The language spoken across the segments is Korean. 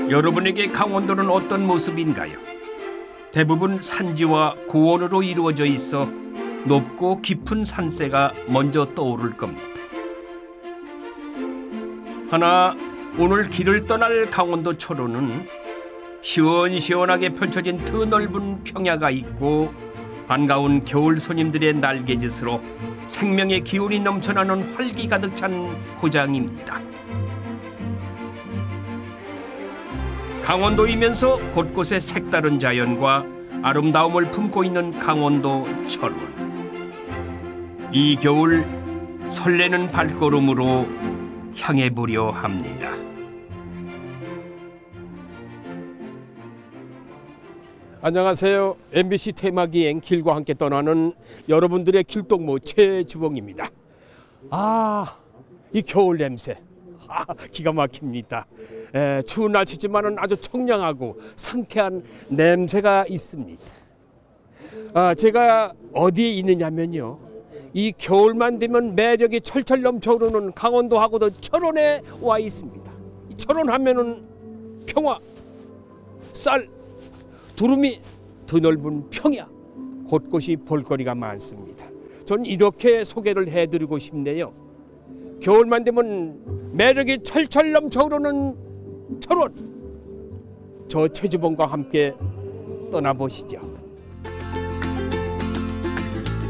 여러분에게 강원도는 어떤 모습인가요? 대부분 산지와 고원으로 이루어져 있어 높고 깊은 산세가 먼저 떠오를 겁니다. 하나 오늘 길을 떠날 강원도 초로는 시원시원하게 펼쳐진 드넓은 평야가 있고 반가운 겨울 손님들의 날개짓으로 생명의 기운이 넘쳐나는 활기 가득 찬 고장입니다. 강원도이면서 곳곳에 색다른 자연과 아름다움을 품고 있는 강원도 철원. 이 겨울 설레는 발걸음으로 향해 보려 합니다. 안녕하세요. MBC 테마기행 길과 함께 떠나는 여러분들의 길동무 최주봉입니다. 이 겨울 냄새 기가 막힙니다. 추운 날씨지만은 아주 청량하고 상쾌한 냄새가 있습니다. 제가 어디에 있느냐면요, 이 겨울만 되면 매력이 철철 넘쳐오르는 강원도하고도 철원에 와 있습니다. 철원 하면은 평화, 쌀, 두루미, 드넓은 평야, 곳곳이 볼거리가 많습니다. 전 이렇게 소개를 해드리고 싶네요. 겨울만 되면 매력이 철철 넘쳐오르는 철원, 저 최주봉과 함께 떠나보시죠.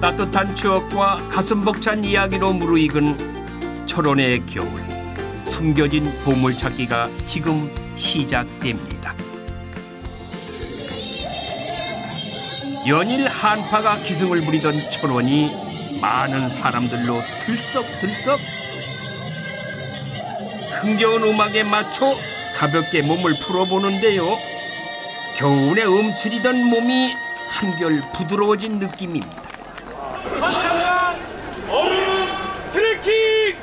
따뜻한 추억과 가슴 벅찬 이야기로 무르익은 철원의 겨울. 숨겨진 보물찾기가 지금 시작됩니다. 연일 한파가 기승을 부리던 철원이 많은 사람들로 들썩들썩. 흥겨운 음악에 맞춰 가볍게 몸을 풀어보는데요. 겨울에 움츠리던 몸이 한결 부드러워진 느낌입니다. 얼음 트레킹!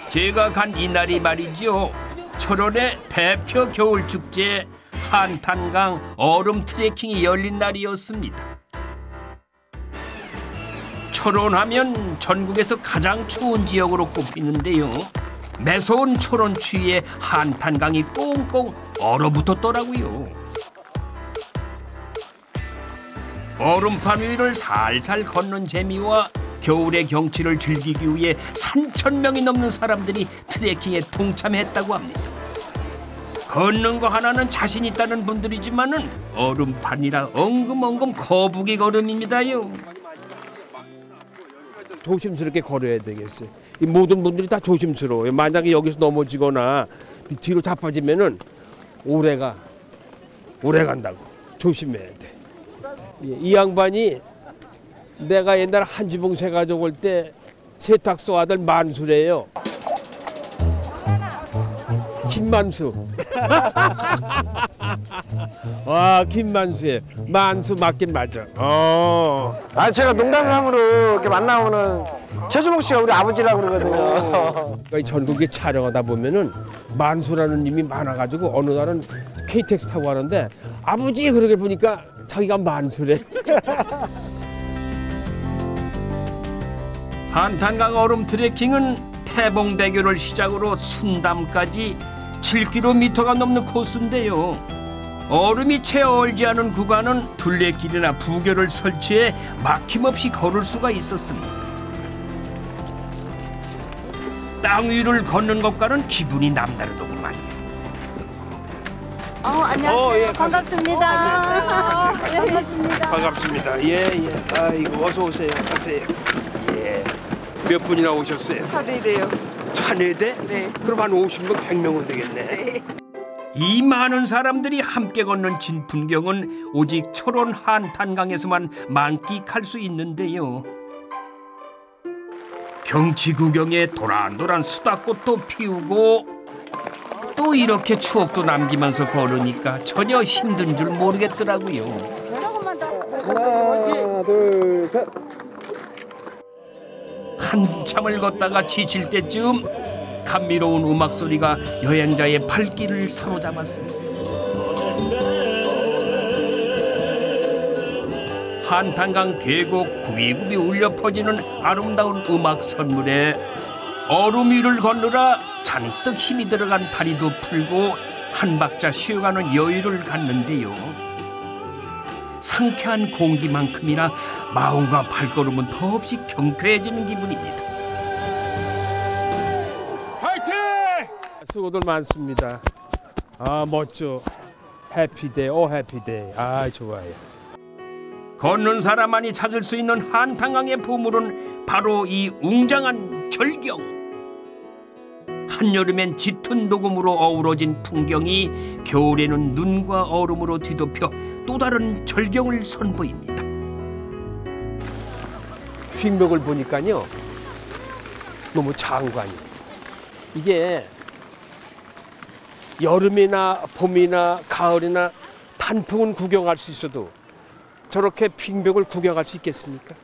제가 간 이날이 말이죠, 철원의 대표 겨울 축제 한탄강 얼음 트레킹이 열린 날이었습니다. 철원하면 전국에서 가장 추운 지역으로 꼽히는데요. 매서운 철원 추위에 한탄강이 꽁꽁 얼어붙었더라고요. 얼음판 위를 살살 걷는 재미와 겨울의 경치를 즐기기 위해 3,000명이 넘는 사람들이 트레킹에 동참했다고 합니다. 걷는 거 하나는 자신 있다는 분들이지만은 얼음판이라 엉금엉금 거북이 걸음입니다요. 조심스럽게 걸어야 되겠어요. 이 모든 분들이 다 조심스러워요. 만약에 여기서 넘어지거나 뒤로 자빠지면은 오래 간다고 조심해야 돼. 이 양반이 내가 옛날 한지봉 새 가져올 때 세탁소 아들 만수래요. 김만수. 와, 김만수예. 만수 맞긴 맞아. 제가 농담삼으로 이렇게 만나면은 최주봉 씨가 우리 아버지라고 그러거든요. 그러니까 전국에 촬영하다 보면은 만수라는 님이 많아가지고 어느 날은 KTX 타고 가는데 아버지 그러게 보니까 자기가 만수래. 한탄강 얼음 트레킹은 태봉대교를 시작으로 순담까지 7km가 넘는 코스인데요. 얼음이 채 얼지 않은 구간은 둘레길이나 부교를 설치해 막힘없이 걸을 수가 있었습니다. 땅 위를 걷는 것과는 기분이 남다르더구만요. 안녕하세요. 예, 반갑습니다. 반갑습니다. 반갑습니다. 예. 아이고 어서 오세요. 가세요. 예. 몇 분이나 오셨어요? 차례돼요. 차례대? 네. 그럼 한 50명, 100명은 되겠네. 네. 이 많은 사람들이 함께 걷는 진풍경은 오직 철원 한탄강에서만 만끽할 수 있는데요. 경치 구경에 도란도란 수다꽃도 피우고 또 이렇게 추억도 남기면서 걸으니까 전혀 힘든 줄 모르겠더라고요. 하나, 둘, 셋. 한참을 걷다가 지칠 때쯤 감미로운 음악 소리가 여행자의 발길을 사로잡았습니다. 한탄강 계곡 굽이굽이 울려 퍼지는 아름다운 음악 선물에 얼음 위를 걷느라 잔뜩 힘이 들어간 다리도 풀고 한 박자 쉬어가는 여유를 갖는데요. 상쾌한 공기만큼이나 마음과 발걸음은 더없이 경쾌해지는 기분입니다. 수고들 많습니다. 아 멋져. 해피데이 오 해피데이. 아 좋아요. 걷는 사람만이 찾을 수 있는 한탄강의 보물은 바로 이 웅장한 절경. 한여름엔 짙은 녹음으로 어우러진 풍경이 겨울에는 눈과 얼음으로 뒤덮여 또 다른 절경을 선보입니다. 핑벽을 보니까요 너무 장관이. 이게 여름이나 봄이나 가을이나 단풍은 구경할 수 있어도 저렇게 핑벽을 구경할 수 있겠습니까?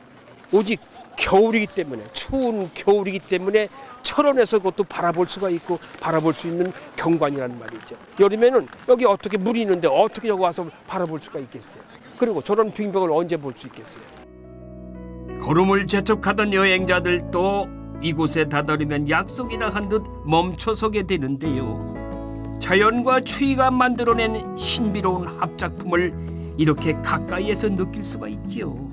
오직 겨울이기 때문에, 추운 겨울이기 때문에 철원에서 그것도 바라볼 수가 있고 바라볼 수 있는 경관이란 말이죠. 여름에는 여기 어떻게 물이 있는데 어떻게 여기 와서 바라볼 수가 있겠어요. 그리고 저런 핑벽을 언제 볼 수 있겠어요. 걸음을 재촉하던 여행자들도 이곳에 다다르면 약속이나 한 듯 멈춰서게 되는데요. 자연과 추위가 만들어낸 신비로운 합작품을 이렇게 가까이에서 느낄 수가 있지요.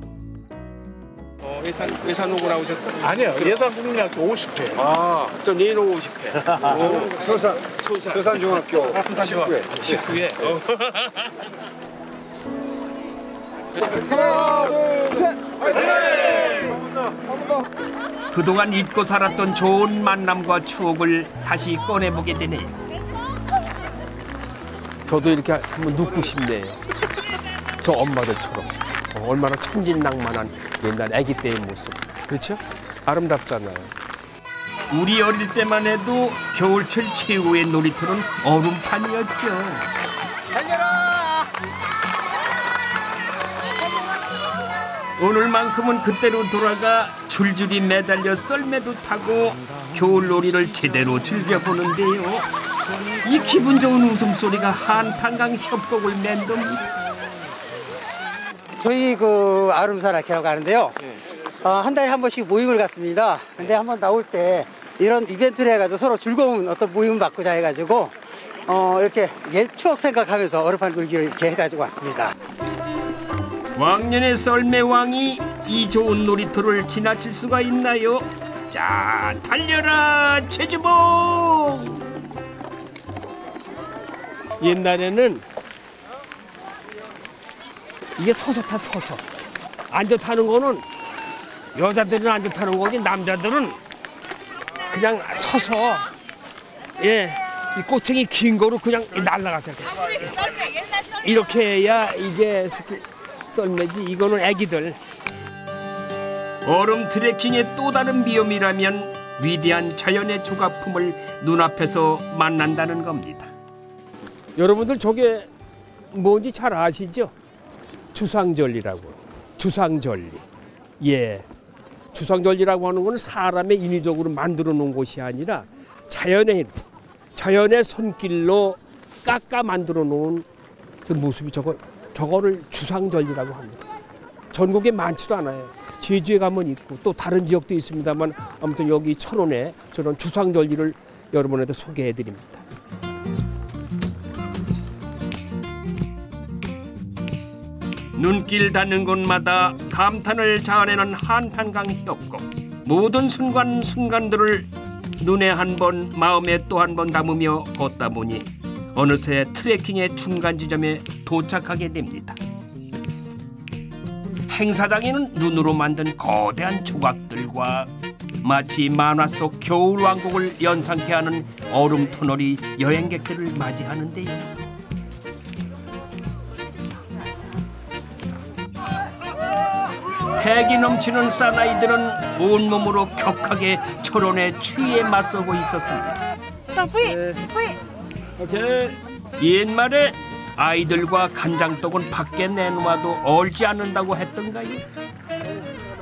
예산 오고 나오셨어요? 아니요, 예산 국민학교 50회. 아, 저 내일 오고 50회. 서산중학교. 부산중학교 19회. 그동안 잊고 살았던 좋은 만남과 추억을 다시 꺼내보게 되네요. 저도 이렇게 한번 눕고 싶네요. 저 엄마들처럼. 얼마나 천진낭만한 옛날 아기 때의 모습. 그렇죠? 아름답잖아요. 우리 어릴 때만 해도 겨울철 최고의 놀이터는 얼음판이었죠. 달려라! 오늘만큼은 그때로 돌아가 줄줄이 매달려 썰매도 타고 겨울놀이를 제대로 즐겨보는데요. 이 기분 좋은 웃음소리가 한탄강 협곡을 맴돕니다. 저희 그 아름사라키라고 하는데요. 한 달에 한 번씩 모임을 갖습니다. 근데 한번 나올 때 이런 이벤트를 해가지고 서로 즐거운 어떤 모임을 맡고자 해가지고 이렇게 옛 추억 생각하면서 얼음판 놀기를 이렇게 해가지고 왔습니다. 왕년의 썰매왕이 이 좋은 놀이터를 지나칠 수가 있나요? 자, 달려라 최주봉! 옛날에는 이게 서서 타 서서. 앉아 타는 거는 여자들은 앉아 타는 거지 남자들은 그냥 서서 이 꼬챙이 긴 거로 그냥 날아가서 이렇게 해야 이게 썰매지. 이거는 애기들. 얼음 트레킹의 또 다른 비염이라면 위대한 자연의 조각품을 눈앞에서 만난다는 겁니다. 여러분들 저게 뭔지 잘 아시죠? 주상절리라고. 주상절리. 예. 주상절리라고 하는 건 사람의 인위적으로 만들어 놓은 곳이 아니라 자연의 손길로 깎아 만들어 놓은 그 모습이 저거를 주상절리라고 합니다. 전국에 많지도 않아요. 제주에 가면 있고 또 다른 지역도 있습니다만 아무튼 여기 철원에 저런 주상절리를 여러분한테 소개해 드립니다. 눈길 닿는 곳마다 감탄을 자아내는 한탄강 협곡. 모든 순간순간들을 눈에 한 번, 마음에 또 한 번 담으며 걷다 보니 어느새 트레킹의 중간 지점에 도착하게 됩니다. 행사장에는 눈으로 만든 거대한 조각들과 마치 만화 속 겨울 왕국을 연상케 하는 얼음 터널이 여행객들을 맞이하는데요. 패기 넘치는 사나이들은 온몸으로 격하게 철원의 추위에 맞서고 있었습니다. 옛말에 아이들과 간장떡은 밖에 내놓아도 얼지 않는다고 했던가요?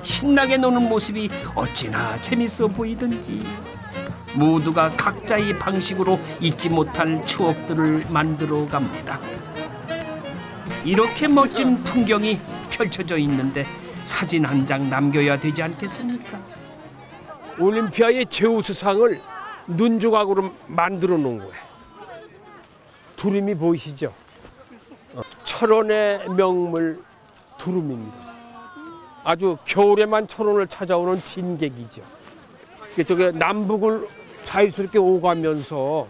신나게 노는 모습이 어찌나 재밌어 보이던지 모두가 각자의 방식으로 잊지 못할 추억들을 만들어 갑니다. 이렇게 멋진 풍경이 펼쳐져 있는데 사진 한 장 남겨야 되지 않겠습니까? 올림피아의 제우스상을 눈 조각으로 만들어 놓은 거예요. 두루미 보이시죠? 철원의 명물 두루미입니다. 아주 겨울에만 철원을 찾아오는 진객이죠. 저게 남북을 자유스럽게 오가면서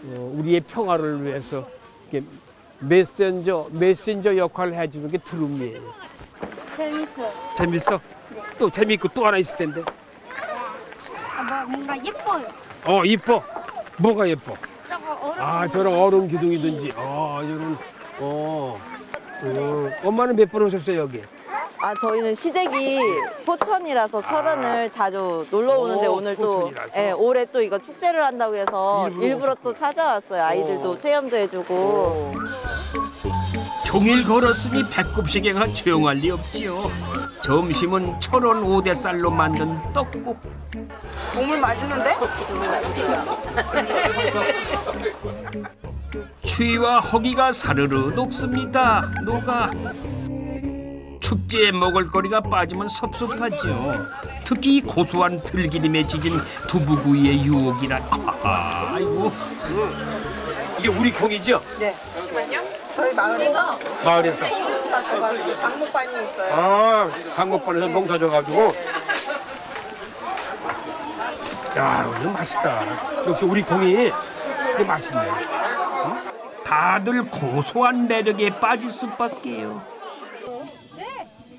우리의 평화를 위해서 메신저 역할을 해주는 게 두루미예요. 재밌어요. 재밌어? 네. 또 재밌고 또 하나 있을 텐데. 뭔가 예뻐요. 이뻐. 뭐가 예뻐? 저거 어른. 저런 얼음 기둥이든지. 이런. 엄마는 몇 번 오셨어요 여기? 저희는 시댁이 포천이라서 철원을 자주 놀러 오는데 오늘 또 포천이라서? 올해 또 이거 축제를 한다고 해서 일부러 또 찾아왔어요. 아이들도 체험도 해주고. 종일 걸었으니 배꼽시계가 조용할 리 없지요. 점심은 철원 오대쌀로 만든 떡국. 국물 맛있는데? 추위와 허기가 사르르 녹습니다. 녹아. 축제에 먹을거리가 빠지면 섭섭하죠. 특히 고소한 들기름에 지진 두부구이의 유혹이란. 아이고. 이게 우리 콩이죠? 네. 저희 마을에서 마을에서. 장목반이 있어요. 한국반에서 농 사줘가지고. 야, 이거 맛있다. 역시 우리 콩이 이게 맛있네. 다들 고소한 매력에 빠질 수밖에요.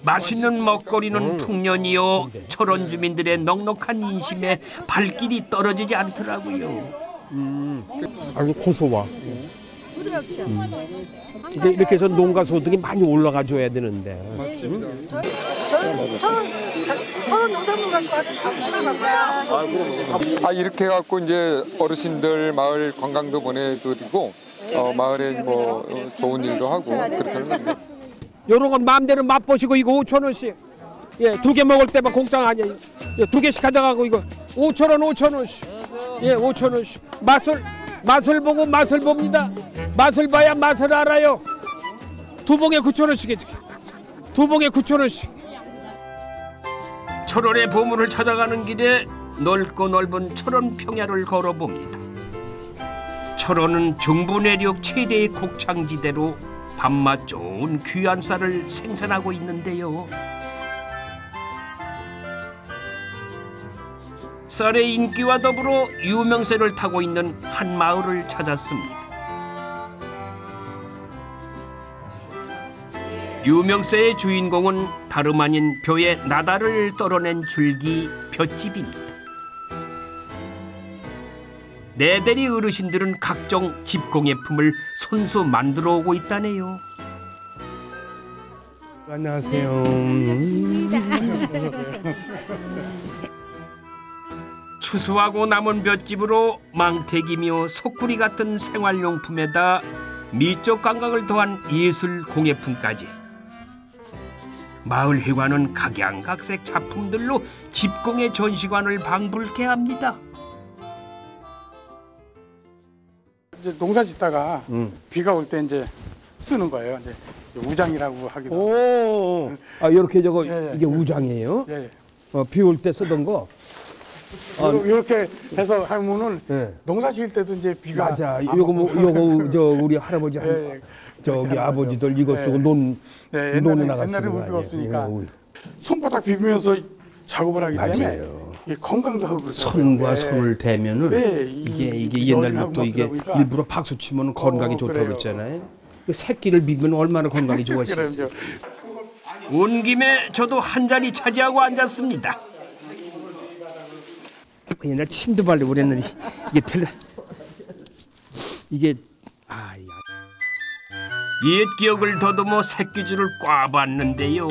맛있는 먹거리는 풍년이요. 철원 주민들의 넉넉한 인심에 발길이 떨어지지 않더라고요. 아주 고소와. 이렇게 해서 농가 소득이 많이 올라가 줘야 되는데. 철원 농산물 갖고 와서 점심을 먹어요. 이렇게 해갖고 이제 어르신들 마을 관광도 보내드리고 마을에 뭐 좋은 일도 하고 그렇게 하는 겁니다. 요런 건 마음대로 맛보시고 이거 5,000원씩. 예, 2개 먹을 때만 공짜 아니야. 예, 2개씩 가져가고 이거 5,000원 5,000원씩. 예, 5,000원씩. 맛을 보고 맛을 봅니다. 맛을 봐야 맛을 알아요. 2봉에 9,000원씩 해줄게. 2봉에 9,000원씩. 철원의 보물을 찾아가는 길에 넓고 넓은 철원 평야를 걸어봅니다. 철원은 중부 내륙 최대의 곡창지대로 밥맛 좋은 귀한 쌀을 생산하고 있는데요. 쌀의 인기와 더불어 유명세를 타고 있는 한 마을을 찾았습니다. 유명세의 주인공은 다름 아닌 벼에 나달을 떨어낸 줄기 볏집입니다. 내대리 어르신들은 각종 집공예품을 손수 만들어 오고 있다네요. 안녕하세요. 추수하고 남은 볏집으로 망태기며 소쿠리 같은 생활용품에다 미적 감각을 더한 예술 공예품까지. 마을 회관은 각양각색 작품들로 집공의 전시관을 방불케 합니다. 이제 농사 짓다가 비가 올 때 이제 쓰는 거예요. 이제 우장이라고 하기도 하고. 오, 이렇게 저거 예, 예. 이게 우장이에요? 예. 비 올 때 쓰던 거. 이렇게 해서 하면은 예. 농사 지을 때도 이제 비가 맞아. 안 요거 먹고. 요거 저 우리 할아버지 예, 저기 그렇게 아버지들 하는 이거 거예요. 쓰고 예. 논 네, 논에 나갔어요. 옛날에 우리가 없으니까 손바닥 비비면서 작업을 하기 때문에 맞아요. 이게 건강도 하고 그러더라고요. 손과 예. 손을 대면은 네, 이게 열이 옛날부터 하고 이게 그러니까. 일부러 박수 치면 건강이 좋다고 그래요. 그랬잖아요. 그 새끼를 비비면 얼마나 건강이 좋아지겠어요. 그럼요. 온 김에 저도 한 자리 차지하고 앉았습니다. 옛날 침도 발리고 그랬는데 이게 이게 옛 기억을 더듬어 새끼줄을 꽈봤는데요.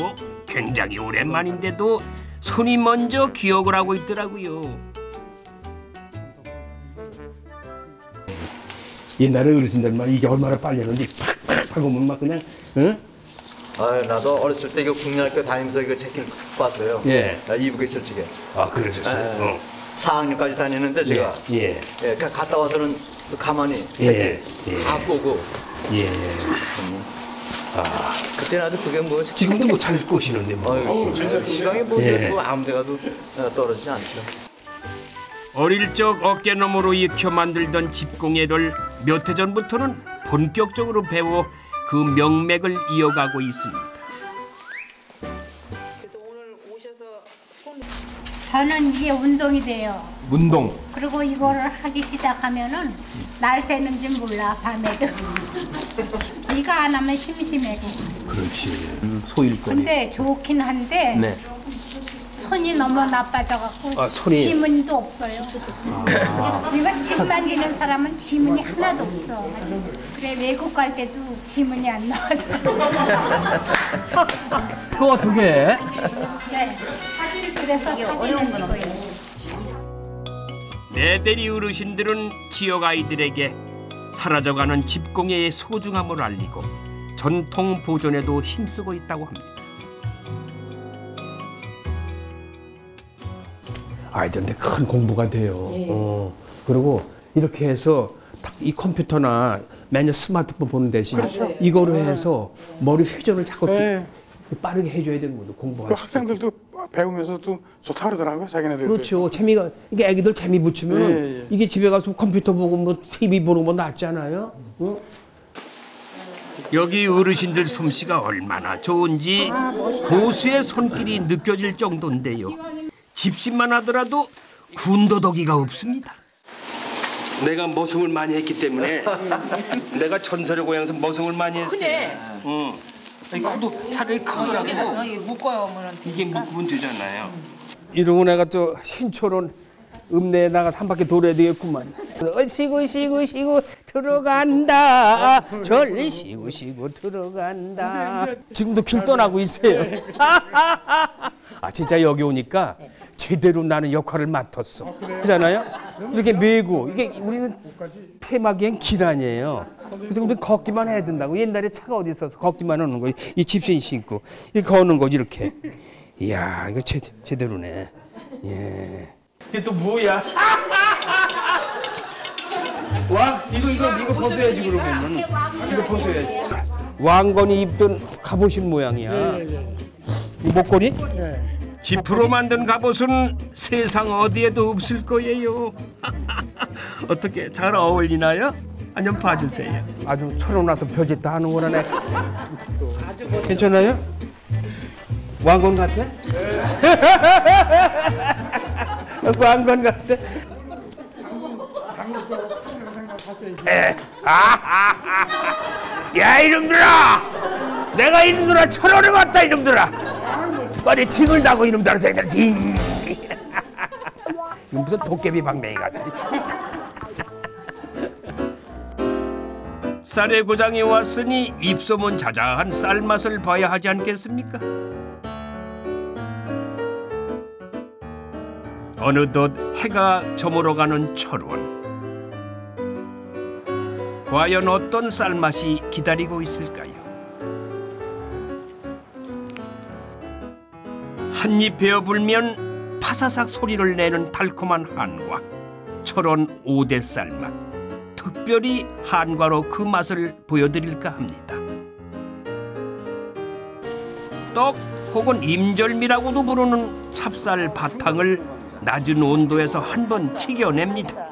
굉장히 오랜만인데도 손이 먼저 기억을 하고 있더라고요. 옛날에 어르신들만 이게 얼마나 빨렸는지 팍팍 하고면 막 그냥 응? 나도 어렸을 때 이거 국민학교 다니면서 이거 제끼를 갖고 왔어요. 예. 이북에 있을 적에. 그러셨어요. 4학년까지 다니는데 제가 예. 그냥 갔다 와서는 가만히 예. 새끼 다 보고. 예. 그때는 아주 그게 뭐 지금도 뭐 잘 꼬시는데 뭐. 시방에 뭐 예. 아무 데 가도 떨어지지 않죠. 어릴 적 어깨너머로 익혀 만들던 집공예를 몇 해 전부터는 본격적으로 배워 그 명맥을 이어가고 있습니다. 저는 이게 운동이 돼요. 운동. 그리고 이거를 하기 시작하면은 날 새는 줄 몰라 밤에도. 이거 안 하면 심심해고. 그렇지. 소일거리. 근데 좋긴 한데 네. 손이 너무 나빠져갖고 아, 손이. 지문도 없어요. 이거 침 만지는 사람은 지문이 하나도 없어. 그래 외국 갈 때도 지문이 안 나와서. 그거 어떻게 해? 네. 그래서 어려운 건 없어요. 내대리 어르신들은 지역 아이들에게 사라져가는 집공예의 소중함을 알리고 전통 보존에도 힘쓰고 있다고 합니다. 아이들한테 큰 공부가 돼요. 그리고 이렇게 해서 딱 이 컴퓨터나 매년 스마트폰 보는 대신 그렇죠. 이거로 해서 머리 회전을 자꾸 네. 빠르게 해줘야 되는 거죠. 공부할 그 때. 학생들도 배우면서도 좋다 그러더라고요, 자기네들. 그렇죠. 재미가 이게 애기들 재미 붙이면 예, 예. 이게 집에 가서 컴퓨터 보고 뭐 TV 보는 거 낫잖아요. 응? 여기 어르신들 솜씨가 얼마나 좋은지 고수의 손길이 느껴질 정도인데요. 집신만 하더라도 군더더기가 없습니다. 내가 머슴을 많이 했기 때문에 내가 전설의 고향에서 머슴을 많이 했어요. 크네. 응. 이 코도 차라리 크더라고. 이게 묶어요, 이게 묶으면 되잖아요. 이러고 내가 또 신촌은 읍내에 나가서 한 바퀴 돌아야 되겠구만. 쉬고 들어간다. 절 쉬고 들어간다. 지금도 길 떠나고 있어요. 아 진짜 여기 오니까 제대로 나는 역할을 맡았어. 그렇잖아요? 이렇게 메고 이게 우리는 폐막이엔 길 아니에요. 그래서 우리 걷기만 해야 된다고. 옛날에 차가 어디 있어서 걷기만 하는 거. 이 집신 신고 이렇게 걷는 거지 이렇게. 이야 이거 제대로네. 예. 이게 또 뭐야? 와 이거 벗어야지 그러면은 이거 벗어야지. 왕건이 입던 갑옷인 모양이야. 이 목걸이? 지프로 만든 갑옷은 세상 어디에도 없을 거예요. 어떻게 잘 어울리나요? 한번 봐주세요. 아주 철어나서 벼짓 다 하는구나. 내. 괜찮아요? 왕건 같아? 왕건 같아? 야 이놈들아! 내가 이놈들아 철원에 왔다 이놈들아! 빨리 징을 나고 이놈들아 저희들 징! 이거 무슨 도깨비 방맹이 같아. 쌀의 고장이 왔으니 입소문 자자한 쌀 맛을 봐야 하지 않겠습니까? 어느덧 해가 저물어가는 철원. 과연 어떤 쌀맛이 기다리고 있을까요? 한입 베어 불면 파사삭 소리를 내는 달콤한 한과, 철원 5대 쌀맛. 특별히 한과로 그 맛을 보여드릴까 합니다. 떡 혹은 임절미라고도 부르는 찹쌀 바탕을 낮은 온도에서 한번 튀겨냅니다.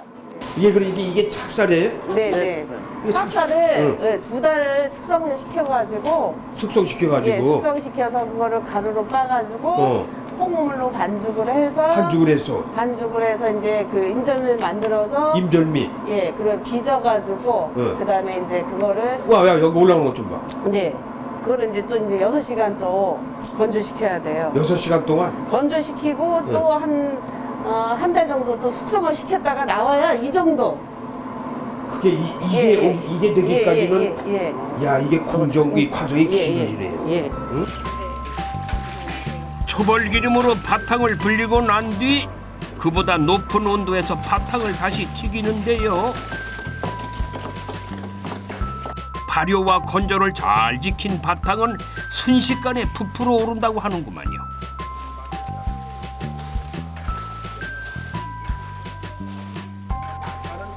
이게 찹쌀이에요? 네네. 찹쌀을 2달을 숙성시켜가지고 숙성시켜가지고 숙성시켜서 그거를 가루로 빠가지고 콩물로 반죽을 해서 반죽을 해서 이제 그 인절미를 만들어서 임절미. 예, 그걸 빚어가지고 그다음에 이제 그거를 와 여기 올라오는 것 좀 봐. 네. 그거를 이제 또 이제 6시간 또 건조시켜야 돼요. 6시간 동안? 건조시키고 또 한 달 정도 또 숙성을 시켰다가 나와야 이 정도. 그게 이게 되기까지는 야 이게 공정이 과정이 길이네요. 응? 초벌기름으로 바탕을 불리고 난 뒤 그보다 높은 온도에서 바탕을 다시 튀기는데요. 발효와 건조를 잘 지킨 바탕은 순식간에 부풀어 오른다고 하는구만요.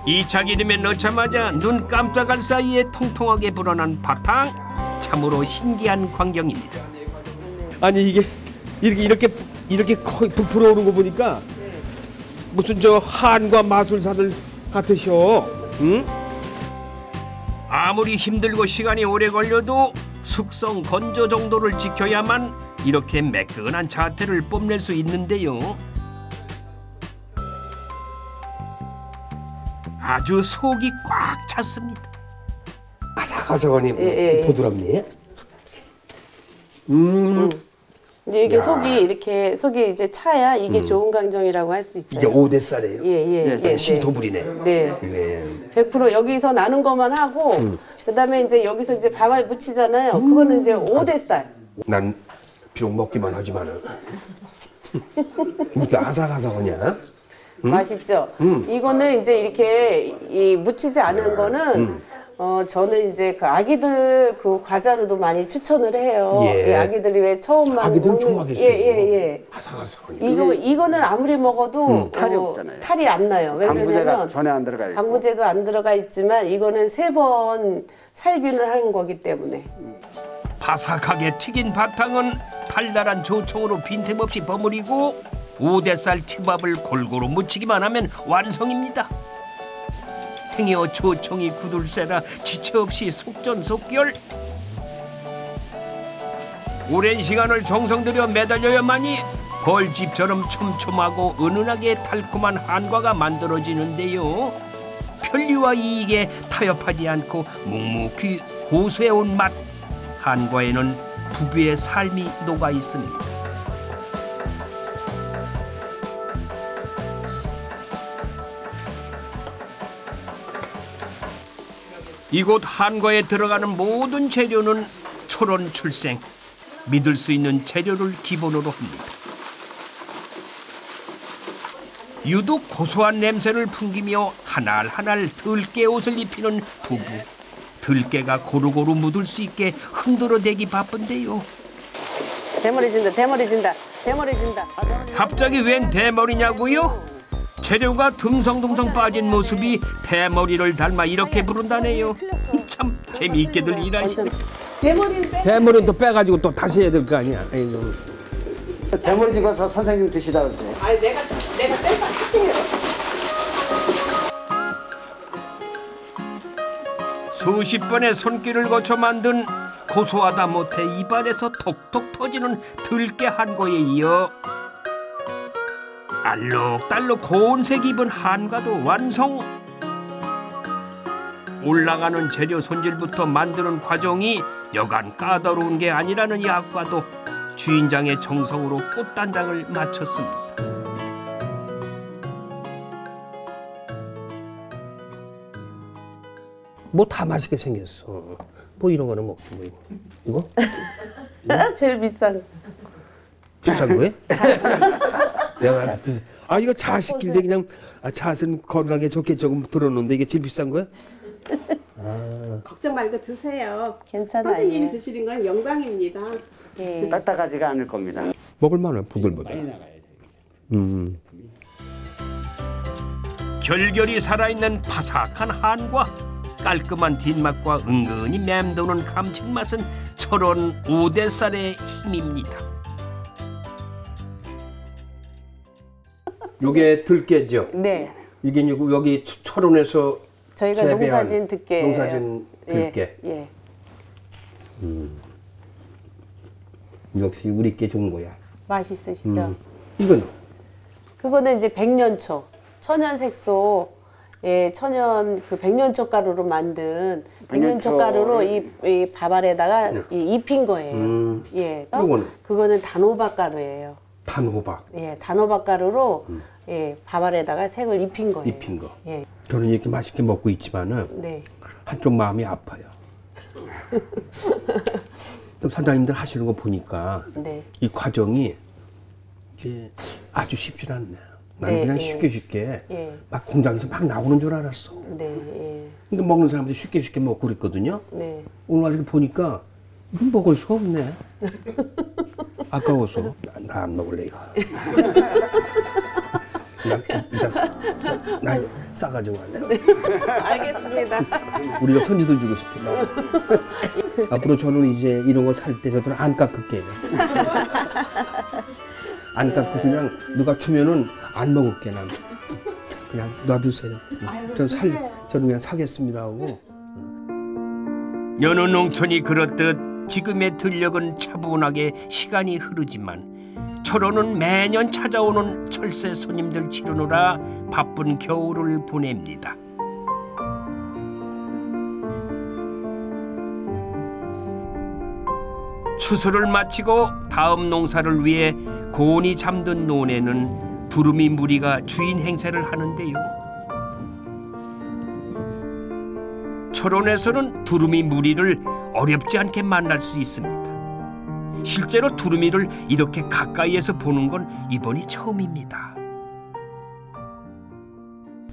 이 차기름에 넣자마자 눈 깜짝할 사이에 통통하게 불어난 바탕, 참으로 신기한 광경입니다. 아니 이게 이렇게 거의 부풀어 오는 거 보니까 무슨 저 한과 마술사들 같으셔. 응? 아무리 힘들고 시간이 오래 걸려도 숙성 건조 정도를 지켜야만 이렇게 매끈한 자태를 뽐낼 수 있는데요. 아주 속이 꽉 찼습니다. 아삭아삭하니 부드럽니? 이제 이게 속이 이제 차야 이게 좋은 강정이라고 할 수 있어요. 이게 5대쌀이에요? 예. 신토불이네. 네. 100% 여기서 나는 것만 하고 그다음에 이제 여기서 이제 밥을 묻히잖아요. 그거는 이제 5대쌀. 난 비록 먹기만 하지만은 이렇게 아삭아삭하냐? 맛있죠? 이거는 이제 이렇게 묻히지 않은 거는 저는 이제 그 아기들 그 과자로도 많이 추천을 해요. 예. 아기들이 왜 처음만 아기들은 좋아하겠어요. 예. 아삭아삭하니. 이거는 아무리 먹어도 탈이 없잖아요. 탈이 안 나요. 왜 방부제가 그러냐면 전혀 안 들어가 있고. 방부제도 안 들어가 있지만 이거는 3번 살균을 하는 거기 때문에. 바삭하게 튀긴 바탕은 달달한 조청으로 빈틈없이 버무리고 5대쌀 튀밥을 골고루 묻히기만 하면 완성입니다. 행여 조청이 굳을세라 지체 없이 속전속결. 오랜 시간을 정성 들여 매달려야만이 벌집처럼 촘촘하고 은은하게 달콤한 한과가 만들어지는데요. 편리와 이익에 타협하지 않고 묵묵히 고수해온 맛. 한과에는 부부의 삶이 녹아 있습니다. 이곳 한과에 들어가는 모든 재료는 초론 출생. 믿을 수 있는 재료를 기본으로 합니다. 유독 고소한 냄새를 풍기며 한알 들깨 옷을 입히는 부부. 들깨가 고루고루 묻을 수 있게 흔들어대기 바쁜데요. 대머리 진다. 갑자기 웬 대머리냐고요? 재료가 듬성듬성 빠진 모습이 대머리를 닮아 이렇게 부른다네요. 참 재미있게들 일하시네. 대머리는 또 빼가지고 또 다시 해야 될 거 아니야. 아이고. 대머리 집어서 선생님 드시다 그러세요. 아니 내가 뗄까 할게요. 수십 번의 손길을 거쳐 만든 고소하다 못해 입안에서 톡톡 터지는 들깨 한과에 이어 알록달록 고운색 입은 한과도 완성. 올라가는 재료 손질부터 만드는 과정이 여간 까다로운 게 아니라는 약과도 주인장의 정성으로 꽃단장을 마쳤습니다. 뭐 다 맛있게 생겼어. 뭐 이런 거는 먹지 뭐 이거? 제일 비싼. 비싼 거예요? 내가 이거 차 시킬 때 그냥 잣은 건강에 좋게 조금 들어놓는데 이게 제일 비싼 거야? 걱정 말고 드세요. 괜찮아요. 선생님이 드시는 건 영광입니다. 딱딱하지가 않을 겁니다. 먹을만해 부들부들. 결결이 살아있는 바삭한 한과, 깔끔한 뒷맛과 은근히 맴도는 감칠맛은 철원 5대쌀의 힘입니다. 요게 들깨죠? 네. 이게 여기 철원에서 저희가 농사진 들깨. 농사진 들깨. 예. 역시 우리께 좋은 거야. 맛있으시죠? 이건? 그거는 이제 백년초, 천연 색소, 천연 그 백년초 가루로 만든 백년초 가루로 이 밥알에다가 입힌 거예요. 그거는 단호박 가루예요. 단호박. 단호박 가루로 밥알에다가 색을 입힌 거예요. 입힌 거. 저는 이렇게 맛있게 먹고 있지만은 한쪽 마음이 아파요. 사장님들 하시는 거 보니까 이 과정이 이게 아주 쉽지 않네. 나는 그냥 쉽게 막 공장에서 막 나오는 줄 알았어. 근데 먹는 사람들이 쉽게 먹고 그랬거든요. 오늘 와서 보니까 이건 먹을 수가 없네. 아까워서 나 안 먹을래 이거. 나 싸가지고 갈래. 알겠습니다. 우리가 선지들 주고 싶어. 앞으로 저는 이제 이런 거 살 때 저도 안 깎을게요. 안 깎고 그냥 누가 주면은 안 먹을게 난. 그냥 놔두세요. 저는 그냥 사겠습니다 하고. 여느 농촌이 그렇듯 지금의 들녘은 차분하게 시간이 흐르지만 철원은 매년 찾아오는 철새 손님들 치르느라 바쁜 겨울을 보냅니다. 추수를 마치고 다음 농사를 위해 고온이 잠든 논에는 두루미 무리가 주인 행세를 하는데요. 철원에서는 두루미 무리를 어렵지 않게 만날 수 있습니다. 실제로 두루미를 이렇게 가까이에서 보는 건 이번이 처음입니다.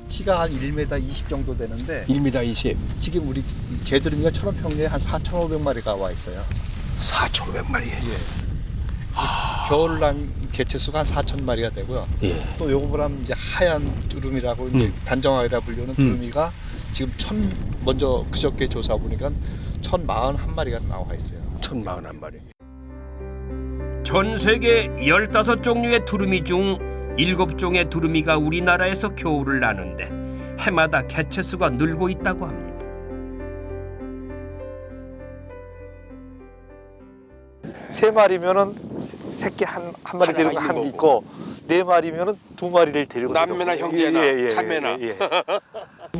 키가 한 1m 20 정도 되는데 1m 20. 지금 우리 제두루미가 철원 평균에 한 4,500마리가 와 있어요. 4,500마리. 예. 겨울날 개체수가 한 4,000마리가 되고요. 예. 또 요거 보면 이제 하얀 두루미라고 이제 단정하이라 불리는 두루미가 지금 먼저 그저께 조사 보니까 1,041마리가 나와 있어요. 1,041마리. 전 세계 15종류의 두루미 중 7종의 두루미가 우리나라에서 겨울을 나는데 해마다 개체수가 늘고 있다고 합니다. 세 마리면은 새끼 한 마리 데리고 한 개 있고, 네 마리면은 두 마리를 데리고 남매나 형제나 자매나.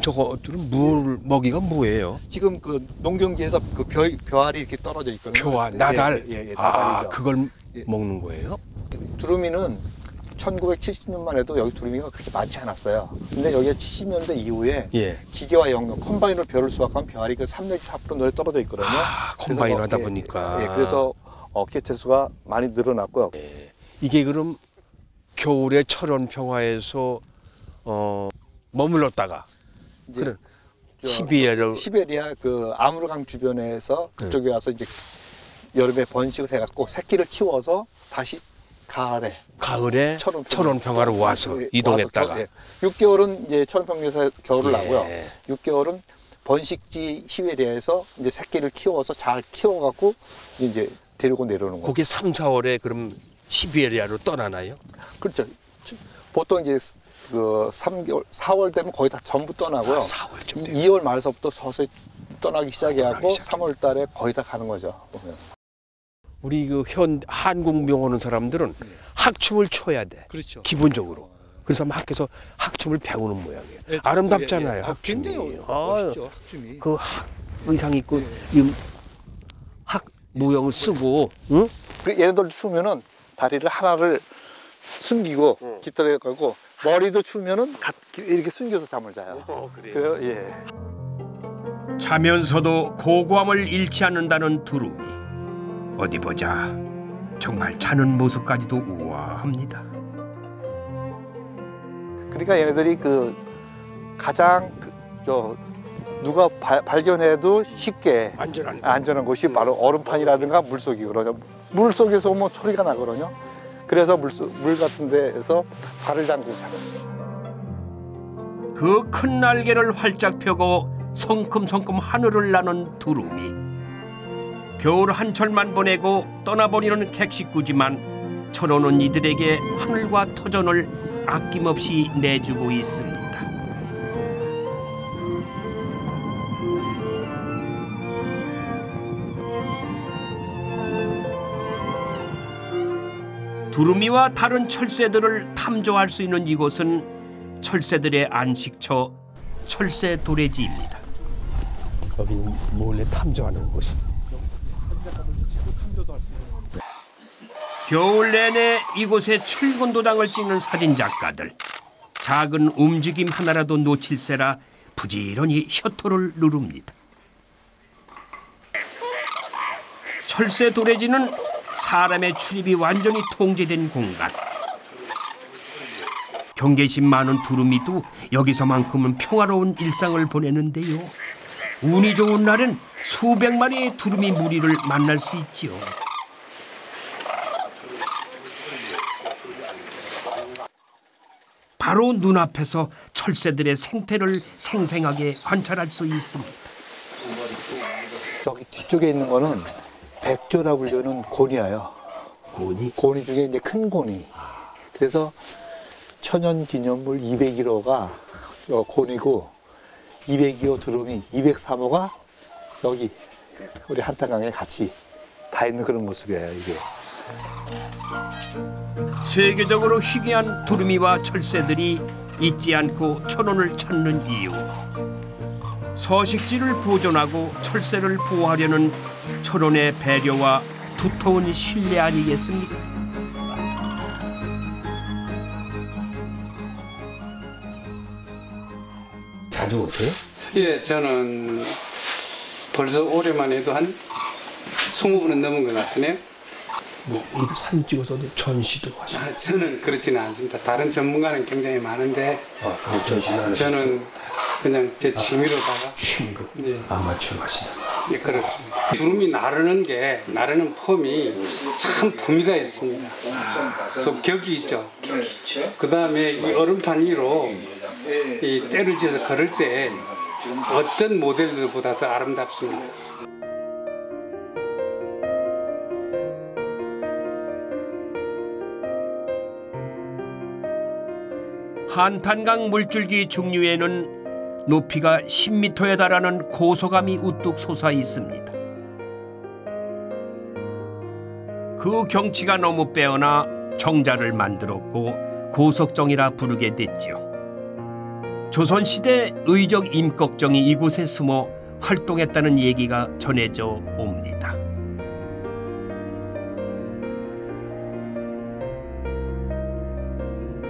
저거들은 물 먹이가 뭐예요? 지금 그 농경지에서 그 벼알이 이렇게 떨어져 있거든요. 벼알, 나달. 나달이죠. 아, 그걸 먹는 거예요? 두루미는 1970년만 해도 여기 두루미가 그렇게 많지 않았어요. 근데 여기가 70년대 이후에 기계와 영농, 컴바인으로 벼를 수확하면 벼알이 그 3 내지 4% 널 떨어져 있거든요. 아, 컴바인 하다 보니까. 그래서 개체수가 많이 늘어났고요. 이게 그럼 겨울에 철원 평화에서 머물렀다가 그래 시베리아 그 아무르강 주변에서 그쪽에 와서 이제 여름에 번식을 해갖고 새끼를 키워서 다시 가을에 철원 평화로 와서 이동했다가 6개월은 이제 철원 평화에서 겨울을 나고요. 6개월은 번식지 시베리아에서 이제 새끼를 키워서 잘 키워갖고 이제 데리고 내려오는 거예요. 그게 3, 4월에 그럼 시베리아로 떠나나요? 그렇죠. 보통 이제 그 3개월, 4월 되면 거의 다 전부 떠나고요. 4월쯤 2월 말서부터 서서히 떠나기 시작해갖고 3월 달에 거의 다 가는 거죠. 보면. 우리 그 한국명 오는 사람들은 학춤을 춰야 돼. 그렇죠. 기본적으로. 그래서 막 학교에서 학춤을 배우는 모양이에요. 아름답잖아요. 학춤이. 굉장히 멋있죠. 학춤이. 그 의상 입고 이 무용을 쓰고, 응? 그 얘네들 추면은 다리를 하나를 숨기고 깃털에 걸고 머리도 추면은 이렇게 숨겨서 잠을 자요. 그래요? 예. 자면서도 고고함을 잃지 않는다는 두루미. 어디 보자. 정말 자는 모습까지도 우아합니다. 그러니까 얘네들이 그 가장 누가 발견해도 쉽게 안전한 곳이 바로 얼음판이라든가 물속이거든요. 물속에서 오면 소리가 나거든요. 그래서 물 같은 데에서 발을 담그고 자요. 그 큰 날개를 활짝 펴고 성큼성큼 하늘을 나는 두루미. 겨울 한철만 보내고 떠나버리는 객식구지만 철원은 이들에게 하늘과 터전을 아낌없이 내주고 있습니다. 두루미와 다른 철새들을 탐조할 수 있는 이곳은 철새들의 안식처 철새 도래지입니다. 거기 몰래 탐조하는 곳. 겨울 내내 이곳에 출근 도장을 찍는 사진 작가들. 작은 움직임 하나라도 놓칠세라 부지런히 셔터를 누릅니다. 철새 도래지는 사람의 출입이 완전히 통제된 공간. 경계심 많은 두루미도 여기서만큼은 평화로운 일상을 보내는데요. 운이 좋은 날엔 수백 마리의 두루미 무리를 만날 수 있지요. 바로 눈앞에서 철새들의 생태를 생생하게 관찰할 수 있습니다. 저기 뒤쪽에 있는 거는 백조라 불리는 곤이에요. 고니 중에 이제 큰 고니. 그래서 천연기념물 201호가 곤이고 202호 두루미, 203호가 여기 우리 한탄강에 같이 다 있는 그런 모습이에요, 이게. 세계적으로 희귀한 두루미와 철새들이 잊지 않고 천원을 찾는 이유. 서식지를 보존하고 철새를 보호하려는 천원의 배려와 두터운 신뢰 아니겠습니까? 자주 오세요? 예, 저는 벌써 올해만 해도 한 20번은 넘은 것 같으네요. 뭐 이렇게 사진 찍어서도 전시도 하시고. 저는 그렇지는 않습니다. 다른 전문가는 굉장히 많은데 저는 그냥 제 취미로다가. 취미로? 예. 아마추어 하시다. 예, 그렇습니다. 두루미 나르는 폼이 참 품위가 있습니다. 좀 격이 있죠. 그 다음에 이 얼음판 위로 이 때를 지어서 걸을 때 어떤 모델들보다 더 아름답습니다. 한탄강 물줄기 중류에는 높이가 10m에 달하는 고소감이 우뚝 솟아 있습니다. 그 경치가 너무 빼어나 정자를 만들었고 고석정이라 부르게 됐지요. 조선시대 의적 임꺽정이 이곳에 숨어 활동했다는 얘기가 전해져 옵니다.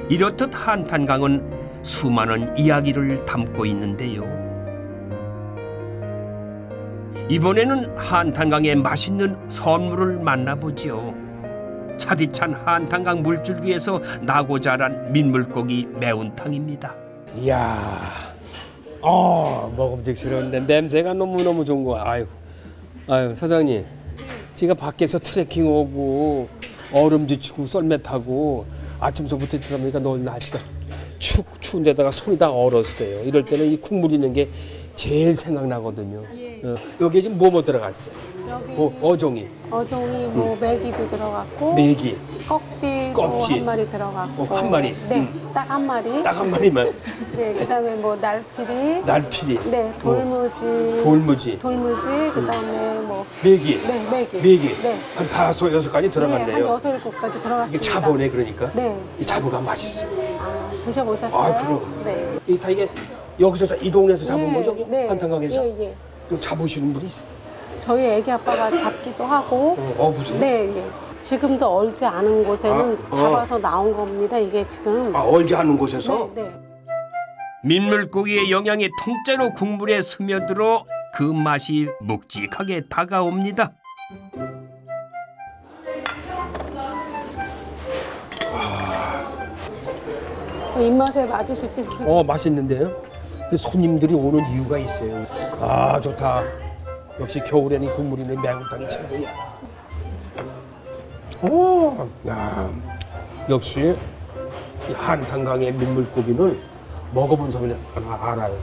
이렇듯 한탄강은 수많은 이야기를 담고 있는데요. 이번에는 한탄강의 맛있는 선물을 만나보지요. 차디찬 한탄강 물줄기에서 나고 자란 민물고기 매운탕입니다. 이야, 먹음직스러운데 냄새가 너무너무 좋은 거야. 아유, 사장님. 제가 밖에서 트레킹 오고 얼음 지치고 썰매 타고 아침서부터 들어보니까 너무 날씨가 추운 데다가 손이 다 얼었어요. 이럴 때는 이 국물 있는 게 제일 생각나거든요. 여기 지금 뭐 들어갔어요? 여기 어종이. 어종이 뭐 메기도 들어갔고. 메기. 꺽지도 한 마리 들어갔고. 한 마리. 네, 딱 한 마리. 딱 한 마리만. 네, 그다음에 뭐 날피리. 네, 돌무지. 그다음에 뭐 메기. 네, 메기. 네. 한 5-6가지 들어갔네요. 한 6-7가지 들어갔습니다. 이게 자보네 그러니까. 네. 이 자보가 맛있어요. 드셔보셨어요? 그럼. 네. 이게 여기서 이 동네에서 잡은 거죠? 네. 한탄강에서? 예. 잡으시는 분이 있어요? 저희 애기 아빠가 잡기도 하고. 무슨? 네. 지금도 얼지 않은 곳에는 잡아서 나온 겁니다. 이게 지금. 얼지 않은 곳에서? 네. 민물고기의 영양이 통째로 국물에 스며들어 그 맛이 묵직하게 다가옵니다. 입맛에 맞으실지. 맛있는데요? 손님들이 오는 이유가 있어요. 좋다. 역시 겨울에는 국물 있는 매운탕이 최고야. 역시 이 한탄강의 민물고기는 먹어본 사람이 알아요.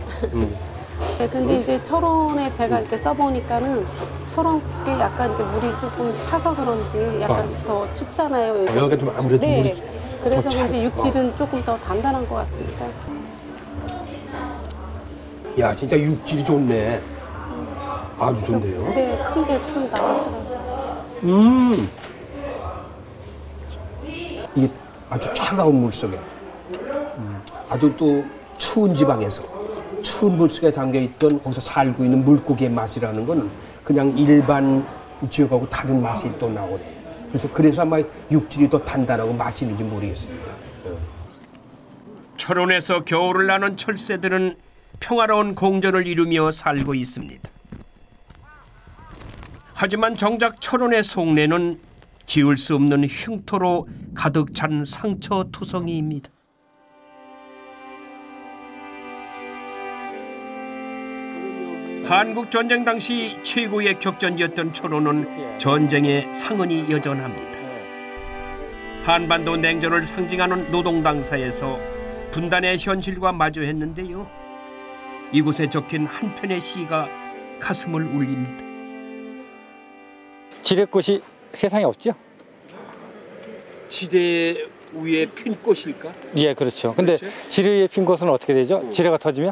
네, 근데 이제 철원에 제가 이렇게 써보니까는 철원 게 약간 이제 물이 조금 차서 그런지 약간 더 춥잖아요. 여기가 좀 아무래도 물이 그래서 그런지 육질은 조금 더 단단한 것 같습니다. 야, 진짜 육질이 좋네. 아주 좋네요. 네, 큰 게 좀 나왔더라고요. 이게 아주 차가운 물속에 아주 또 추운 지방에서 추운 물속에 잠겨있던 거기서 살고 있는 물고기의 맛이라는 건 그냥 일반 지역하고 다른 맛이 또 나오네. 그래서 아마 육질이 더 단단하고 맛이 있는지 모르겠습니다. 철원에서 겨울을 나는 철새들은 평화로운 공존을 이루며 살고 있습니다. 하지만 정작 철원의 속내는 지울 수 없는 흉터로 가득 찬 상처투성이입니다. 한국전쟁 당시 최고의 격전지였던 철원은 전쟁의 상흔이 여전합니다. 한반도 냉전을 상징하는 노동당사에서 분단의 현실과 마주했는데요. 이곳에 적힌 한 편의 시가 가슴을 울립니다. 지뢰꽃이 세상에 없죠? 지뢰 위에 핀 꽃일까? 예, 그렇죠. 근데 그렇지? 지뢰 위에 핀 것은 어떻게 되죠? 지뢰가 터지면?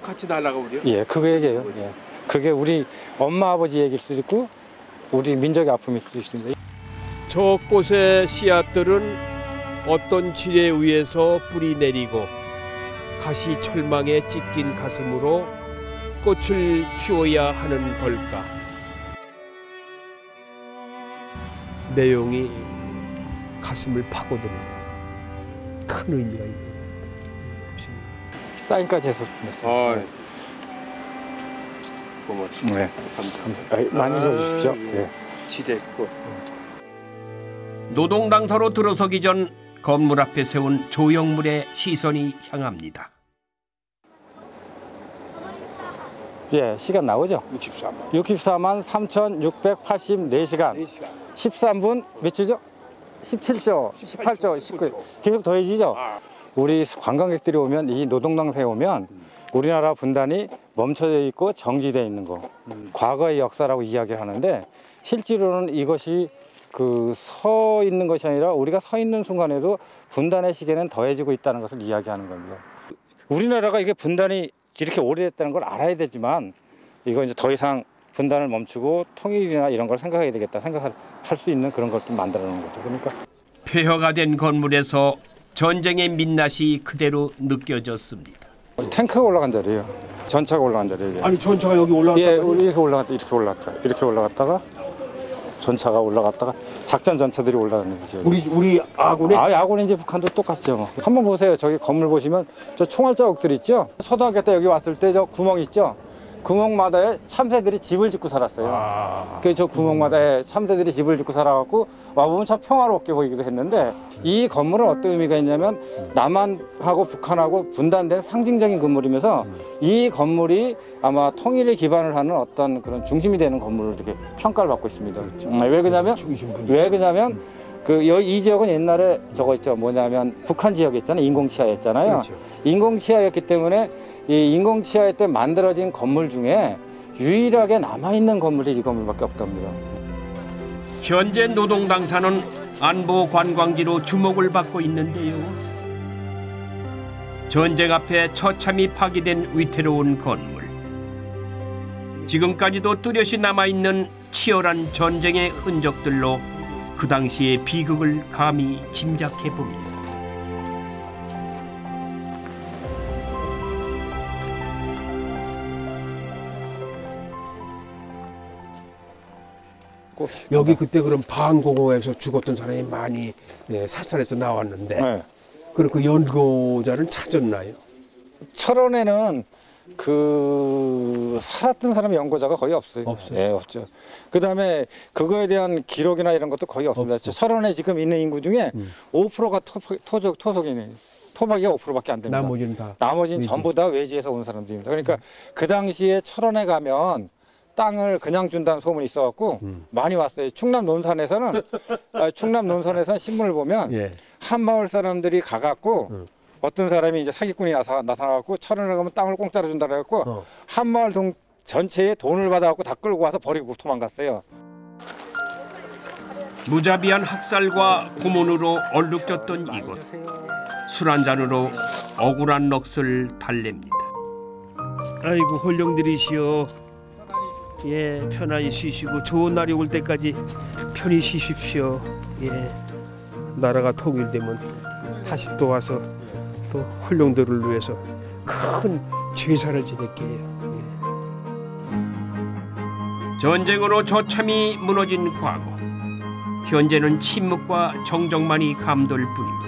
같이 날아가 버려. 예, 그거 얘기예요. 예. 그게 우리 엄마 아버지 얘기일 수도 있고 우리 민족의 아픔일 수도 있습니다. 저 꽃의 씨앗들은 어떤 지뢰 위에서 뿌리 내리고 가시 철망에 찢긴 가슴으로 꽃을 피워야 하는 걸까? 내용이 가슴을 파고드는 큰 의미가 있는 사인까지 해서 보냈어요. 고맙습니다. 네. 감사합니다. 많이 써주십시오. 네. 지대꽃. 노동당사로 들어서기 전 건물 앞에 세운 조형물에 시선이 향합니다. 예, 시간 나오죠? 64만 3,684시간. 13분 몇초죠? 17조, 18조, 19조. 계속 더해지죠? 우리 관광객들이 오면 이 노동당사에 오면 우리나라 분단이 멈춰져 있고 정지되어 있는 거. 과거의 역사라고 이야기를 하는데 실제로는 이것이 그 서 있는 것이 아니라 우리가 서 있는 순간에도 분단의 시계는 더해지고 있다는 것을 이야기하는 겁니다. 우리나라가 이게 분단이 이렇게 오래됐다는 걸 알아야 되지만 이거 이제 더 이상 분단을 멈추고 통일이나 이런 걸 생각해야 되겠다 생각할 수 있는 그런 걸 좀 만들어 놓은 거죠. 그러니까 폐허가 된 건물에서 전쟁의 민낯이 그대로 느껴졌습니다. 탱크가 올라간 자리예요. 전차가 올라간 자리예요. 아니 전차가 여기 올라갔다. 예, 이렇게 올라갔다 이렇게 올라갔다가 전차가 올라갔다가 작전 전차들이 올라가는 거죠. 우리 아군에? 아군은 이제 북한도 똑같죠. 한번 보세요. 저기 건물 보시면 저 총알 자국들 있죠. 초등학교 때 여기 왔을 때 저 구멍 있죠. 구멍마다에 참새들이 집을 짓고 살았어요. 그 저 구멍마다에 참새들이 집을 짓고 살아갖고 와보면 참 평화롭게 보이기도 했는데 이 건물은 어떤 의미가 있냐면 남한하고 북한하고 분단된 상징적인 건물이면서 이 건물이 아마 통일에 기반을 하는 어떤 그런 중심이 되는 건물로 이렇게 평가를 받고 있습니다. 왜 그러냐면 이 지역은 옛날에 저거 있죠. 뭐냐면 북한 지역이었잖아요. 인공치하였잖아요. 그렇죠. 인공치하였기 때문에 이 인공치하에 때 만들어진 건물 중에 유일하게 남아있는 건물이 이 건물밖에 없답니다. 현재 노동당사는 안보 관광지로 주목을 받고 있는데요. 전쟁 앞에 처참히 파괴된 위태로운 건물. 지금까지도 뚜렷이 남아있는 치열한 전쟁의 흔적들로 그 당시의 비극을 감히 짐작해 봅니다. 여기 그때 그럼 방공호에서 죽었던 사람이 많이 사살해서 나왔는데 네. 그럼 그 연고자는 찾았나요? 철원에는 그 살았던 사람 연고자가 거의 없어요. 예, 없죠. 그다음에 그거에 대한 기록이나 이런 것도 거의 없습니다. 철원에 지금 있는 인구 중에 5%가 토속이네요. 토박이가 5%밖에 안 됩니다. 나머지는 전부 다 외지에서 온 사람들입니다. 그러니까 그 당시에 철원에 가면 땅을 그냥 준다는 소문이 있어갖고 많이 왔어요. 충남 논산에서는 신문을 보면 한 마을 사람들이 가갖고 어떤 사람이 이제 사기꾼이 나타나갖고 철원에 가면 땅을 공짜로 준다 그래갖고 한 마을 전체에 돈을 받아갖고 다 끌고 와서 버리고 도망갔어요. 무자비한 학살과 고문으로 얼룩졌던 이곳. 술 한 잔으로 억울한 넋을 달랩니다. 아이고 홀령들이시여. 예, 편안히 쉬시고 좋은 날이 올 때까지 편히 쉬십시오. 예, 나라가 통일되면 다시 또 와서 또 홀령들을 위해서 큰 제사를 지낼게요. 예. 전쟁으로 처참히 무너진 과거. 현재는 침묵과 정적만이 감돌 뿐입니다.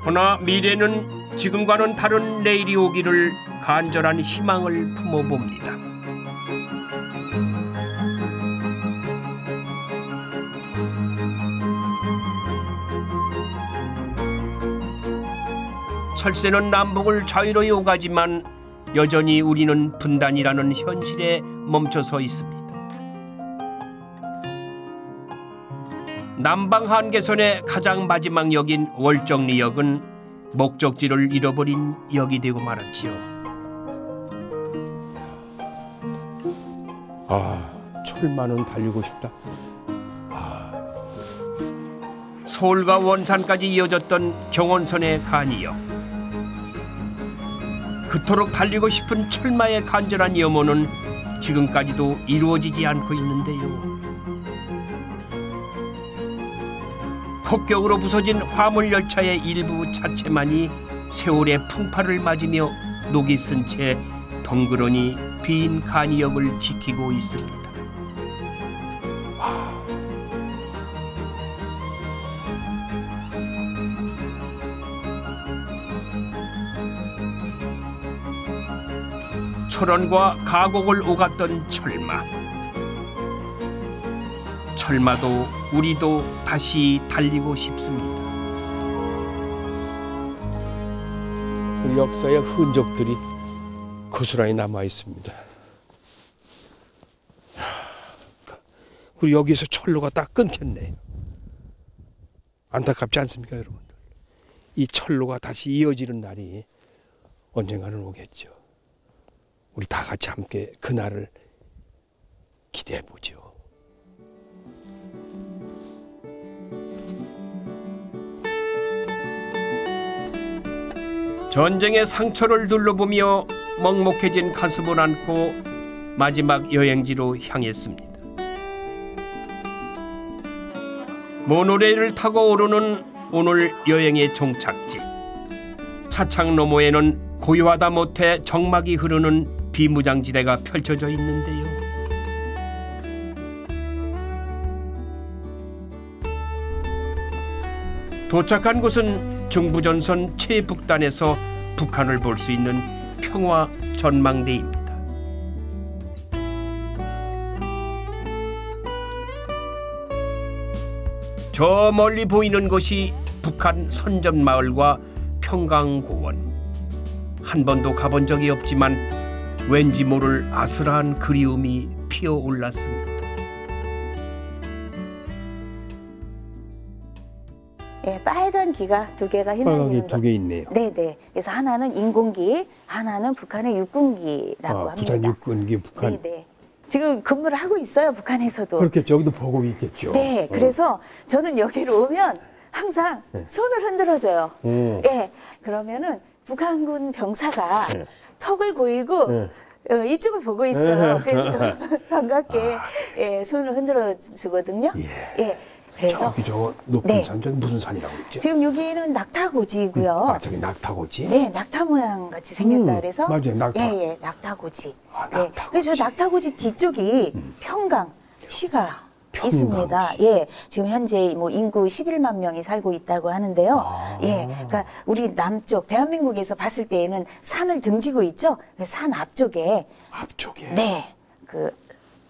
그러나 미래는 지금과는 다른 내일이 오기를 간절한 희망을 품어봅니다. 철새는 남북을 자유로이 오가지만 여전히 우리는 분단이라는 현실에 멈춰서 있습니다. 남방 한계선의 가장 마지막 역인 월정리역은 목적지를 잃어버린 역이 되고 말았지요. 아, 철만은 달리고 싶다. 서울과 원산까지 이어졌던 경원선의 간이역. 그토록 달리고 싶은 철마의 간절한 염원은 지금까지도 이루어지지 않고 있는데요. 폭격으로 부서진 화물열차의 일부 차체만이 세월의 풍파를 맞으며 녹이 쓴 채 덩그러니 빈 간이역을 지키고 있습니다. 철원과 가곡을 오갔던 철마. 철마도 우리도 다시 달리고 싶습니다. 그 역사의 흔적들이 고스란히 남아 있습니다. 그리고 여기서 철로가 딱 끊겼네요. 안타깝지 않습니까, 여러분들? 이 철로가 다시 이어지는 날이 언젠가는 오겠죠. 우리 다 같이 함께 그날을 기대해 보죠. 전쟁의 상처를 둘러보며 먹먹해진 가슴을 안고 마지막 여행지로 향했습니다. 모노레일을 타고 오르는 오늘 여행의 종착지. 차창 너머에는 고요하다 못해 정막이 흐르는 비무장지대가 펼쳐져 있는데요. 도착한 곳은 중부전선 최북단에서 북한을 볼 수 있는 평화 전망대입니다. 저 멀리 보이는 곳이 북한 선전마을과 평강고원. 한 번도 가본 적이 없지만 왠지 모를 아슬한 그리움이 피어올랐습니다. 예, 빨간 기가 두 개가 빨간 휘날리는 게 두 개 있네요. 네네. 그래서 하나는 인공기, 하나는 북한의 육군기라고 합니다. 부산 육군기 북한. 네네. 지금 근무를 하고 있어요, 북한에서도. 그렇겠죠. 여기도 보고 있겠죠. 네, 그래서 저는 여기로 오면 항상 손을 흔들어줘요. 예, 그러면은 북한군 병사가 턱을 보이고 이쪽을 보고 있어요. 그래서 저 반갑게 예, 손을 흔들어 주거든요. 예. 그래서 저기 저 높은 산 저기 무슨 산이라고 했죠? 지금 여기는 낙타고지고요. 아, 저기 낙타고지? 네, 낙타 모양 같이 생겼다 그래서 맞아요, 낙타. 예, 낙타고지. 네. 그래서 저 낙타고지 뒤쪽이 평강시가 있습니다. 예, 지금 현재 뭐 인구 11만 명이 살고 있다고 하는데요. 예, 그러니까 우리 남쪽 대한민국에서 봤을 때에는 산을 등지고 있죠. 산 앞쪽에. 네, 그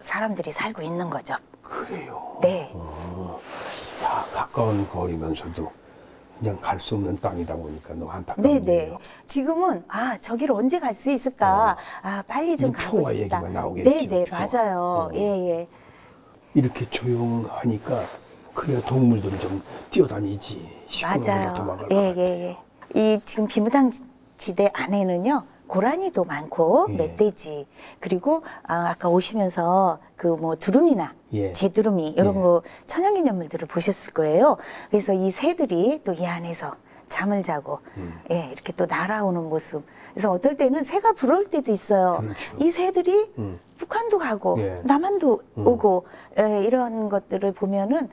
사람들이 살고 있는 거죠. 그래요. 네. 야, 가까운 거리면서도 그냥 갈 수 없는 땅이다 보니까 너무 안타깝네요. 네네. 지금은 저기를 언제 갈 수 있을까? 빨리 좀 가고 평화 싶다. 얘기가 나오겠죠. 네네, 맞아요. 예. 이렇게 조용하니까 그래야 동물들이 좀 뛰어다니지. 맞아요. 예. 이 지금 비무장지대 안에는요. 고라니도 많고 멧돼지 그리고 아까 오시면서 그 뭐 두루미나 제두루미 이런 거 천연기념물들을 보셨을 거예요. 그래서 이 새들이 또 이 안에서 잠을 자고 이렇게 또 날아오는 모습. 그래서 어떨 때는 새가 부러울 때도 있어요. 그렇죠. 이 새들이 북한도 가고 남한도 오고 이런 것들을 보면은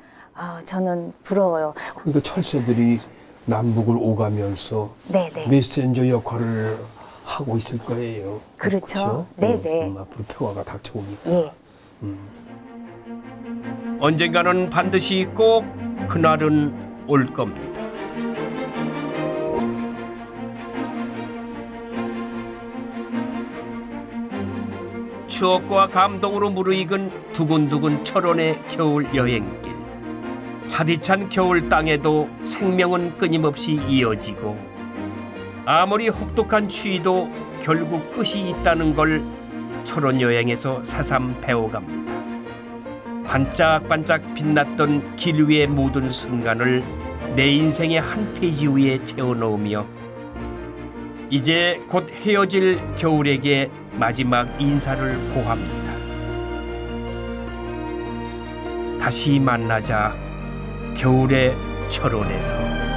저는 부러워요. 그러니까 철새들이 남북을 오가면서 메신저 역할을 하고 있을 거예요. 그렇죠. 네네. 앞으로 평화가 닥쳐오니까. 예. 언젠가는 반드시 꼭 그날은 올 겁니다. 추억과 감동으로 무르익은 두근두근 철원의 겨울 여행길. 차디찬 겨울 땅에도 생명은 끊임없이 이어지고 아무리 혹독한 추위도 결국 끝이 있다는 걸 철원 여행에서 새삼 배워갑니다. 반짝반짝 빛났던 길 위의 모든 순간을 내 인생의 한 페이지 위에 채워넣으며 이제 곧 헤어질 겨울에게 마지막 인사를 고합니다. 다시 만나자 겨울의 철원에서